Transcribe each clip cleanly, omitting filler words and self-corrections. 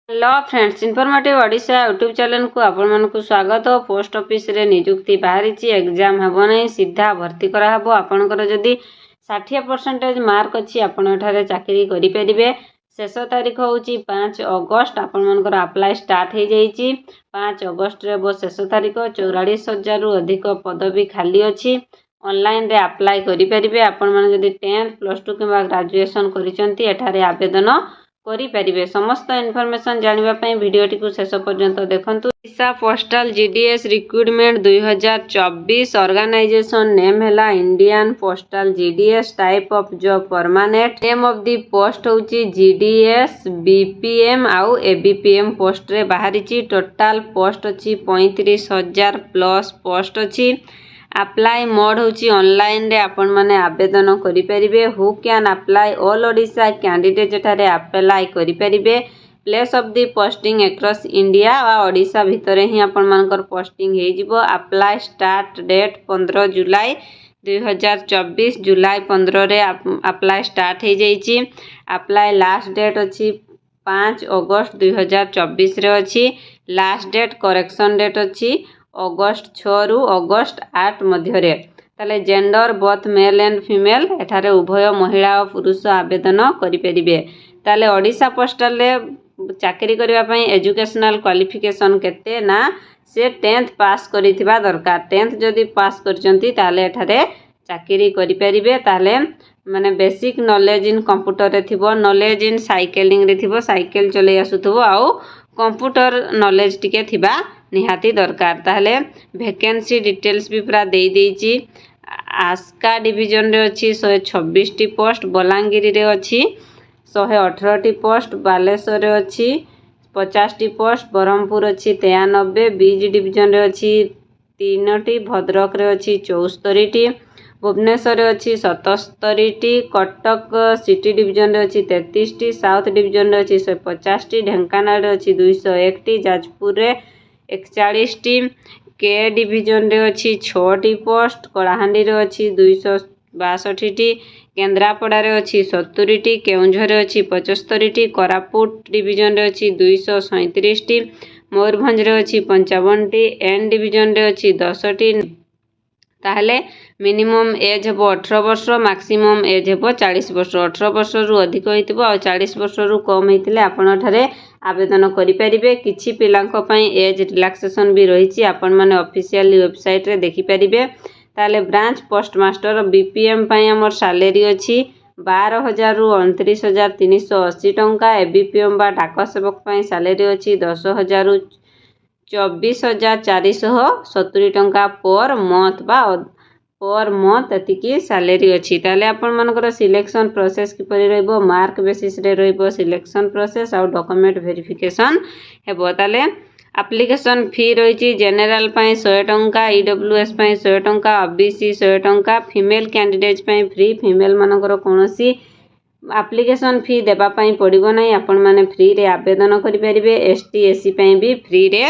Hello friends, informative Odisha YouTube channel को आपण मानकु स्वागत। पोस्ट ऑफिस रे नियुक्ति बाहरी एग्जाम हेबो नहीं, सीधा भर्ती करा हेबो। आपनकर जदि 60% मार्क अच्छी आपण एठारे चाकरी करि परिबे। शेष तारीख होउची 5 अगस्त। आपण मानकर अप्लाई स्टार्ट हो जाइची 5 अगस्त रे बो शेष तारीख। 44,000 रु अधिक पदवी खाली अछि। ऑनलाइन रे अप्लाई करि परिबे। आपण मान जदि 10th +2 किबा ग्रेजुएशन करिसंती एठारे आवेदन करि परिबे। समस्त इनफॉरमेशन जानिबा पई वीडियोटी को शेष पर्यंत देखंतु। Odisha postal GDS recruitment 2024। Organization name हैला Indian postal GDS. Type of job permanent. Name of the post होची जीडीएस बीपीएम आउ एबीपीएम पोस्ट रे बाहरीची। टोटल पोस्ट अछि 35,000 प्लस पोस्ट अछि। अप्लाई मोड होची ऑनलाइन रे आपण माने आवेदन करि परिबे। Who can apply all Odisha candidate एठारे अप्लाई करि परिबे। Place of the posting across India वा ओडिशा भितरे ही आपण मानकर पोस्टिंग हे जिवो। अप्लाई स्टार्ट डेट 15 जुलाई 2024। जुलाई 15 रे अप्लाई स्टार्ट हे जाइची। अप्लाई लास्ट डेट अछि 5 अगस्त 2024 रे अछि। लास्ट डेट करेक्शन डेट अछि अगस्त 6 रु अगस्त 8 मध्य रे। ताले gender both male and female एठारे उभय महिला और पुरुष आवेदन करि परिबे। ताले ओडिशा पोस्टल रे चाकरी करबा पई एजुकेशनल क्वालिफिकेशन केते ना से 10th पास करिथिबा दरकार। 10th जदि पास करचंती ताले एठारे चाकरी करि परिबे। ताले माने बेसिक नॉलेज इन कंप्यूटर रे थिबो, नॉलेज इन साइकिलिंग रे थिबो, साइकिल चले आसुथबो आउ कंप्यूटर नॉलेज टिके थिबा निहाती दरकार। ताले वैकेंसी डिटेल्स भी पूरा दे देइची। आस्का डिवीजन रे अछि 126 टी पोस्ट। बलांगीर रे अछि 118 टी पोस्ट। बालेश्वर रे अछि 50 टी पोस्ट। ब्रह्मपुर अछि 93। बीज डिवीजन रे अछि 3 टी। भद्रक रे अछि 74 टी। भुवनेश्वर रे अछि 77 टी। कटक सिटी डिवीजन रे अछि 33 टी। साउथ डिवीजन रे अछि 150 टी। ढेंकानाल रे अछि 201 टी। जाजपुर रे 41 टी। के डिवीजन रे अछि 6 टी पोस्ट। कलाहांडी रे अछि 262 टी। केन्द्रापड़ा रे अछि 70 टी। केउंझर रे अछि 75 टी। कोरापुट डिवीजन रे अछि 237 टी। मयूरभंज रे अछि 55 टी। एन डिवीजन रे अछि 10 टी। ताहले मिनिमम एज हेबो 18 वर्ष, मैक्सिमम एज हेबो 40 वर्ष। 18 वर्ष रु अधिक होइतिबो आ 40 वर्ष रु कम हेतिले आपण ठारे आवेदन करि परिबे। किछि पिलांको पई एज रिलैक्सेशन भी रहिछि, आपण माने ऑफिशियल वेबसाइट रे देखि परिबे। ताले ब्रांच पोस्ट मास्टर बीपीएम पई हमर सैलरी अछि 12,000 रु 29,380 टंका। एबीपीएम बा डाक सेवक पई सैलरी अछि 10,000 रु 24,470 टंका पर मंथ बा पर मंथ एतिकी सैलरी अछि। ताले आपण मानकर सिलेक्शन प्रोसेस किपरि रहइबो, मार्क बेसिस रे रहइबो सिलेक्शन प्रोसेस आ डॉक्यूमेंट वेरिफिकेशन हेबो। ताले एप्लीकेशन फी रहिछि जनरल पई 100 टंका, ईडब्ल्यूएस पई 100 टंका, ओबीसी 100 टंका। फीमेल कैंडिडेट पई फ्री। फीमेल मानकर कोनोसी एप्लीकेशन फी देबा पई पड़िबो नै। आपण माने फ्री रे आवेदन करि परिबे। एसटी एससी पई भी फ्री रे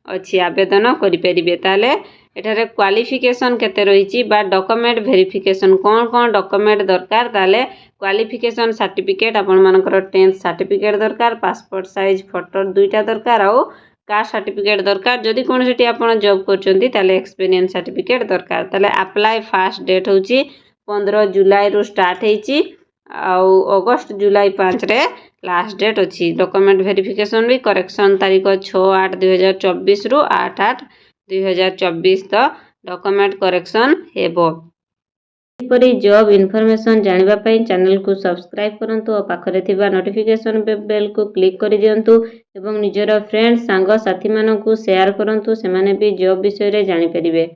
अछि आवेदन करि परिबे। ताले एठारे क्वालिफिकेशन केते रहिछि बा डॉक्यूमेंट वेरिफिकेशन कोन कोन डॉक्यूमेंट दरकार। ताले क्वालिफिकेशन सर्टिफिकेट आपण मानकर 10th सर्टिफिकेट दरकार। पासपोर्ट साइज फोटो दुईटा दरकार आउ कास्ट सर्टिफिकेट दरकार। जदि कोनोसिटी आपण जॉब करचंती ताले एक्सपीरियंस सर्टिफिकेट दरकार। ताले अप्लाई फास्ट डेट होची 15 जुलाई रु स्टार्ट हेची आउ अगस्त जुलाई 5 रे लास्ट डेट अछि। डॉक्यूमेंट वेरिफिकेशन भी करेक्शन तारीख 6/8/2024 रु 8/8/2024 त डॉक्यूमेंट करेक्शन हेबो। एपरि जॉब इनफॉरमेशन जानिबा पई चैनल को सब्सक्राइब करंतु और पाखरे थिबा नोटिफिकेशन बेल को क्लिक करि दियंतु एवं निजर फ्रेंड्स सांग साथी मानकु शेयर करंतु, सेमाने भी जॉब विषय रे जानि परिबे।